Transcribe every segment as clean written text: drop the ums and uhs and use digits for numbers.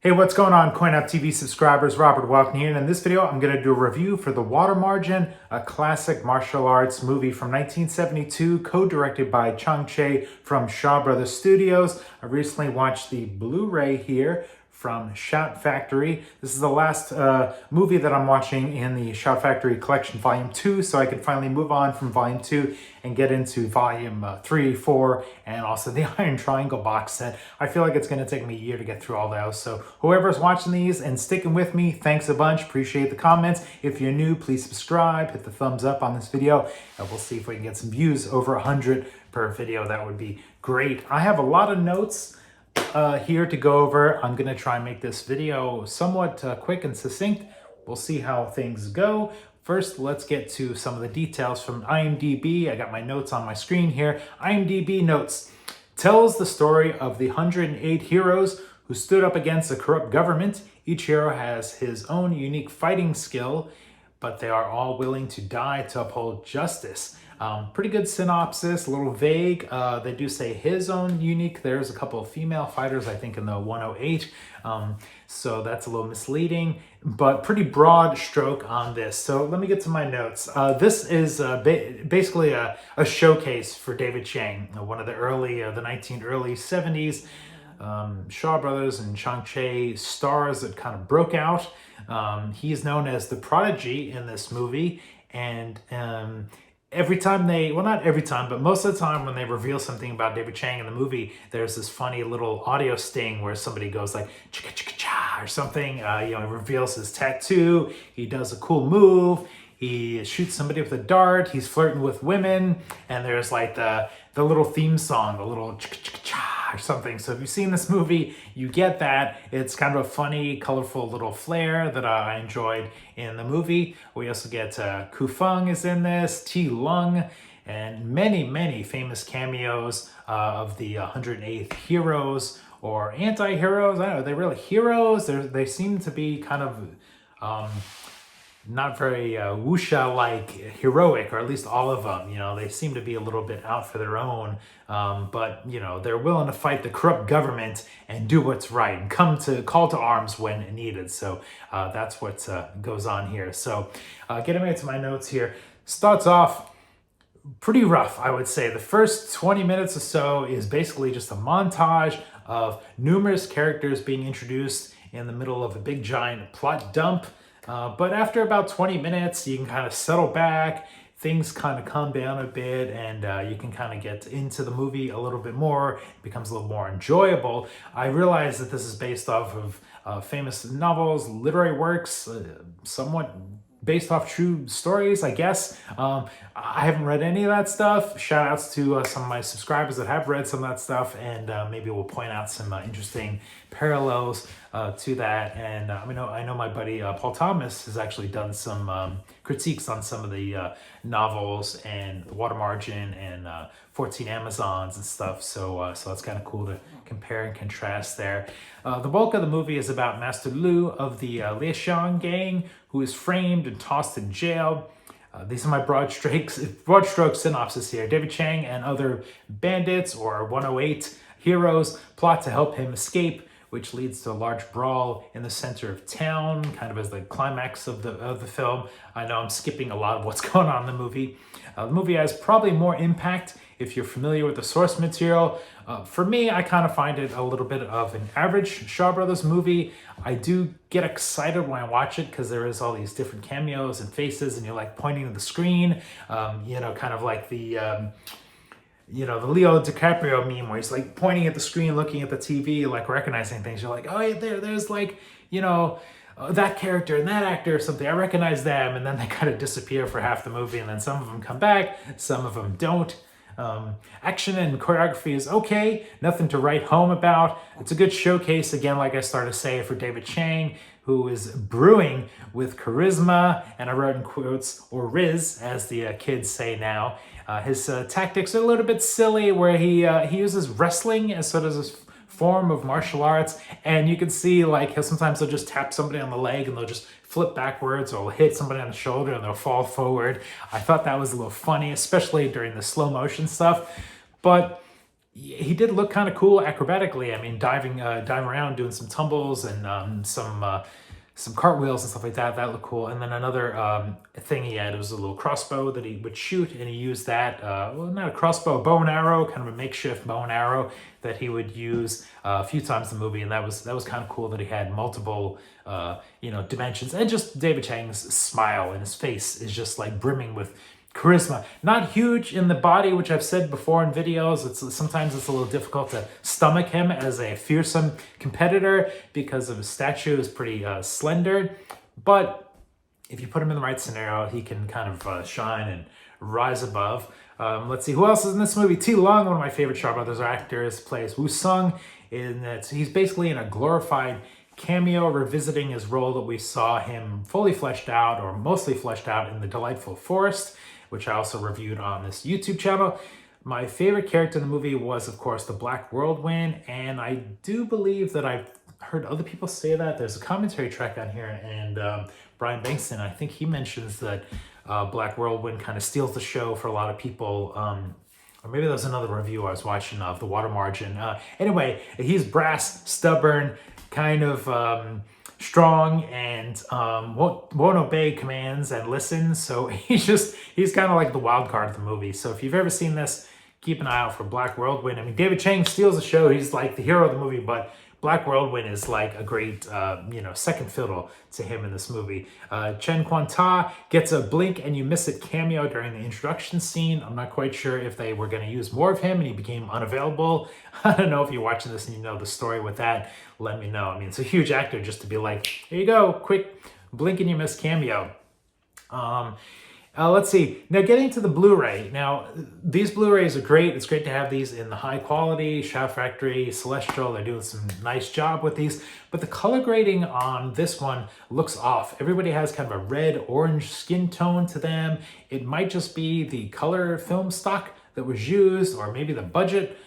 Hey, what's going on, CoinUp TV subscribers? Robert Welkin here, and in this video, I'm going to do a review for The Water Margin, a classic martial arts movie from 1972, co-directed by Chiang from Shaw Brothers Studios. I recently watched the Blu-ray here from Shout Factory. This is the last movie that I'm watching in the Shout Factory Collection Volume 2, so I can finally move on from Volume 2 and get into Volume 3, 4, and also the Iron Triangle box set. I feel like it's going to take me a year to get through all those, so whoever's watching these and sticking with me, thanks a bunch. Appreciate the comments. If you're new, please subscribe, hit the thumbs up on this video, and we'll see if we can get some views over 100 per video. That would be great. I have a lot of notes here to go over. I'm gonna try and make this video somewhat quick and succinct. We'll see how things go. First, let's get to some of the details from IMDb. I got my notes on my screen here. IMDb notes, tells the story of the 108 heroes who stood up against a corrupt government. Each hero has his own unique fighting skill, but they are all willing to die to uphold justice. Pretty good synopsis, a little vague. They do say his own unique. There's a couple of female fighters, I think, in the 108. So that's a little misleading, but pretty broad stroke on this. So let me get to my notes. This is basically a showcase for David Chiang, one of the early 70s. Shaw Brothers and Chiang stars that kind of broke out. He's known as the Prodigy in this movie, and every time well, not every time, but most of the time when they reveal something about David Chiang in the movie, there's this funny little audio sting where somebody goes like chicka chicka cha or something. He reveals his tattoo. He does a cool move. He shoots somebody with a dart. He's flirting with women, and there's like the little theme song, the little chicka chicka cha or something. So if you've seen this movie, you get that. It's kind of a funny, colorful little flair that I enjoyed in the movie. We also get Feng is in this, T. Lung, and many, many famous cameos of the 108th heroes or anti-heroes. I don't know, are they really heroes? They seem to be kind of not very wuxia-like heroic, or at least all of them. They seem to be a little bit out for their own, but they're willing to fight the corrupt government and do what's right and call to arms when needed. So that's what goes on here. So getting back to my notes here, starts off pretty rough, I would say. The first 20 minutes or so is basically just a montage of numerous characters being introduced in the middle of a big giant plot dump. But after about 20 minutes, you can kind of settle back, things kind of calm down a bit, and you can kind of get into the movie a little bit more. It becomes a little more enjoyable. I realize that this is based off of famous novels, literary works, somewhat based off true stories, I guess. I haven't read any of that stuff. Shout outs to some of my subscribers that have read some of that stuff, and maybe we'll point out some interesting parallels to that. And I know my buddy Paul Thomas has actually done some critiques on some of the novels and The Water Margin and 14 Amazons and stuff. So that's kind of cool to compare and contrast there. The bulk of the movie is about Master Lu of the Liangshan Gang, who is framed and tossed in jail. These are my broad stroke synopsis here. David Chiang and other bandits or 108 heroes plot to help him escape, which leads to a large brawl in the center of town, kind of as the climax of the film. I know I'm skipping a lot of what's going on in the movie. The movie has probably more impact if you're familiar with the source material. For me, I kind of find it a little bit of an average Shaw Brothers movie. I do get excited when I watch it because there is all these different cameos and faces, and you're like pointing to the screen, kind of like the the Leo DiCaprio meme where he's like pointing at the screen, looking at the TV, like recognizing things. You're like, oh, yeah, there's like, that character and that actor or something. I recognize them. And then they kind of disappear for half the movie. And then some of them come back, some of them don't. Action and choreography is okay. Nothing to write home about. It's a good showcase, again, like I started to say, for David Chiang, who is brewing with charisma, and I wrote in quotes, or Riz, as the kids say now. His tactics are a little bit silly, where he uses wrestling as sort of this form of martial arts, and you can see like sometimes they'll just tap somebody on the leg and they'll just flip backwards, or hit somebody on the shoulder and they'll fall forward. I thought that was a little funny, especially during the slow motion stuff. But he did look kind of cool acrobatically. I mean, diving around, doing some tumbles and some cartwheels and stuff like that. That looked cool. And then another thing he had was a little crossbow that he would shoot, and he used that. Well, not a crossbow, a bow and arrow, kind of a makeshift bow and arrow that he would use a few times in the movie. And that was kind of cool that he had multiple dimensions. And just David Chiang's smile and his face is just like brimming with charisma. Not huge in the body, which I've said before in videos. Sometimes it's a little difficult to stomach him as a fearsome competitor because of his stature is pretty slender. But if you put him in the right scenario, he can kind of shine and rise above. Let's see who else is in this movie. T. Long, one of my favorite Shaw Brothers actors, plays Wu Sung. He's basically in a glorified cameo revisiting his role that we saw him fully fleshed out or mostly fleshed out in The Delightful Forest, which I also reviewed on this YouTube channel. My favorite character in the movie was, of course, the Black Whirlwind, and I do believe that I've heard other people say that. There's a commentary track on here, and Brian Bankston, I think he mentions that Black Whirlwind kind of steals the show for a lot of people. Or maybe there was another review I was watching of The Water Margin. Anyway, he's brass, stubborn, kind of strong, and won't obey commands and listen. So he's kind of like the wild card of the movie. So if you've ever seen this, keep an eye out for Black Whirlwind. I mean, David Chiang steals the show. He's like the hero of the movie, but Black Whirlwind is like a great, second fiddle to him in this movie. Chen Quan-ta gets a blink and you miss it cameo during the introduction scene. I'm not quite sure if they were going to use more of him and he became unavailable. I don't know if you're watching this and you know the story with that. Let me know. I mean, it's a huge actor just to be like, here you go, quick blink and you miss cameo. Let's see. Now, getting to the Blu-ray. Now, these Blu-rays are great. It's great to have these in the high quality. Shout Factory, Celestial, they're doing some nice job with these. But the color grading on this one looks off. Everybody has kind of a red-orange skin tone to them. It might just be the color film stock that was used, or maybe the budget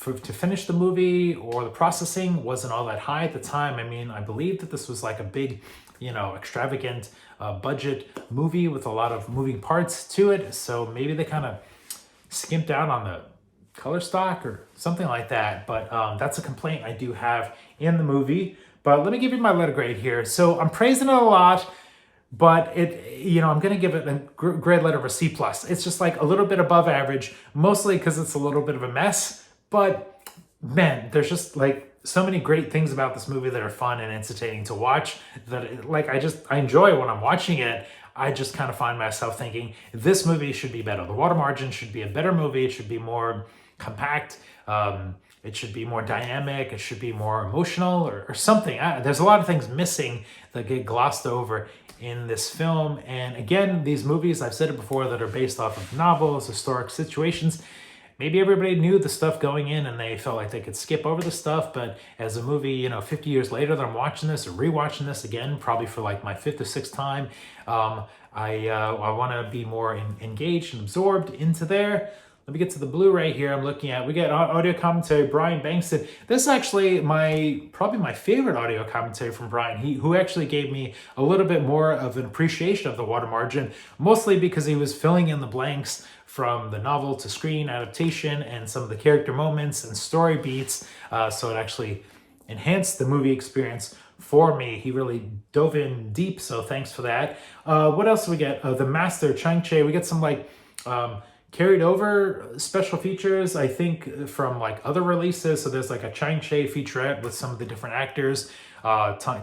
to finish the movie, or the processing wasn't all that high at the time. I mean, I believe that this was like a big, extravagant budget movie with a lot of moving parts to it. So maybe they kind of skimped out on the color stock or something like that. But that's a complaint I do have in the movie. But let me give you my letter grade here. So I'm praising it a lot, but I'm going to give it a grade letter of a C+. It's just like a little bit above average, mostly because it's a little bit of a mess. But man, there's just like so many great things about this movie that are fun and entertaining to watch that I enjoy when I'm watching it. I just kind of find myself thinking this movie should be better. The Water Margin should be a better movie. It should be more compact. It should be more dynamic. It should be more emotional or something. There's a lot of things missing that get glossed over in this film. And again, these movies, I've said it before, that are based off of novels, historic situations. Maybe everybody knew the stuff going in and they felt like they could skip over the stuff, but as a movie, 50 years later that I'm watching this or rewatching this again, probably for like my 5th or 6th time, I want to be more engaged and absorbed into there. Let me get to the Blu-ray here I'm looking at. We get audio commentary, Brian Bankston. This is actually probably my favorite audio commentary from Brian, who actually gave me a little bit more of an appreciation of The Water Margin, mostly because he was filling in the blanks from the novel to screen adaptation and some of the character moments and story beats. So it actually enhanced the movie experience for me. He really dove in deep, so thanks for that. What else do we get? The Master, Chang Che. We get some carried over special features, I think, from other releases. So there's a Chang Che featurette with some of the different actors,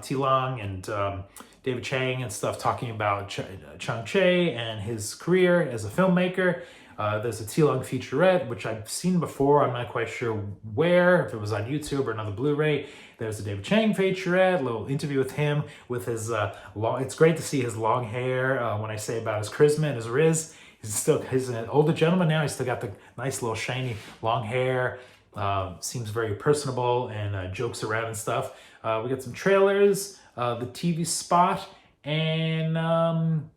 T. Long and David Chiang and stuff, talking about Chang Che and his career as a filmmaker. There's a T. Long featurette, which I've seen before. I'm not quite sure where, if it was on YouTube or another Blu-ray. There's a David Chiang featurette, a little interview with him with his it's great to see his long hair. When I say about his charisma and his riz, he's an older gentleman now. He's still got the nice little shiny long hair. Seems very personable and jokes around and stuff. We got some trailers, the TV spot, and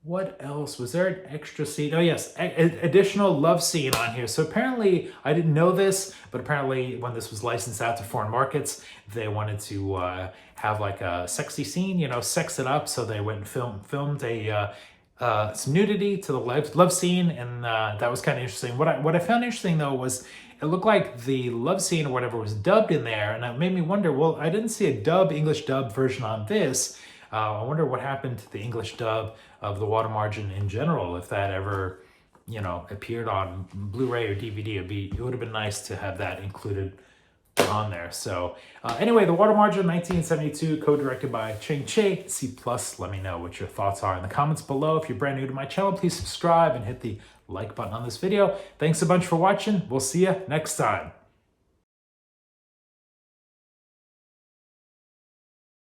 what else? Was there an extra scene? Oh yes, additional love scene on here. So apparently, I didn't know this, but apparently when this was licensed out to foreign markets, they wanted to have a sexy scene, sex it up. So they went and filmed some nudity to the love scene, and that was kind of interesting. What I found interesting though was it looked like the love scene or whatever was dubbed in there, and it made me wonder, well, I didn't see a English dub version on this. I wonder what happened to the English dub of the water margin in general, if that ever, appeared on Blu-ray or DVD. It would have been nice to have that included on there. So anyway, The Water Margin, 1972, co-directed by Chiang Chieh, C+. Let me know what your thoughts are in the comments below. If you're brand new to my channel, please subscribe and hit the like button on this video. Thanks a bunch for watching. We'll see you next time.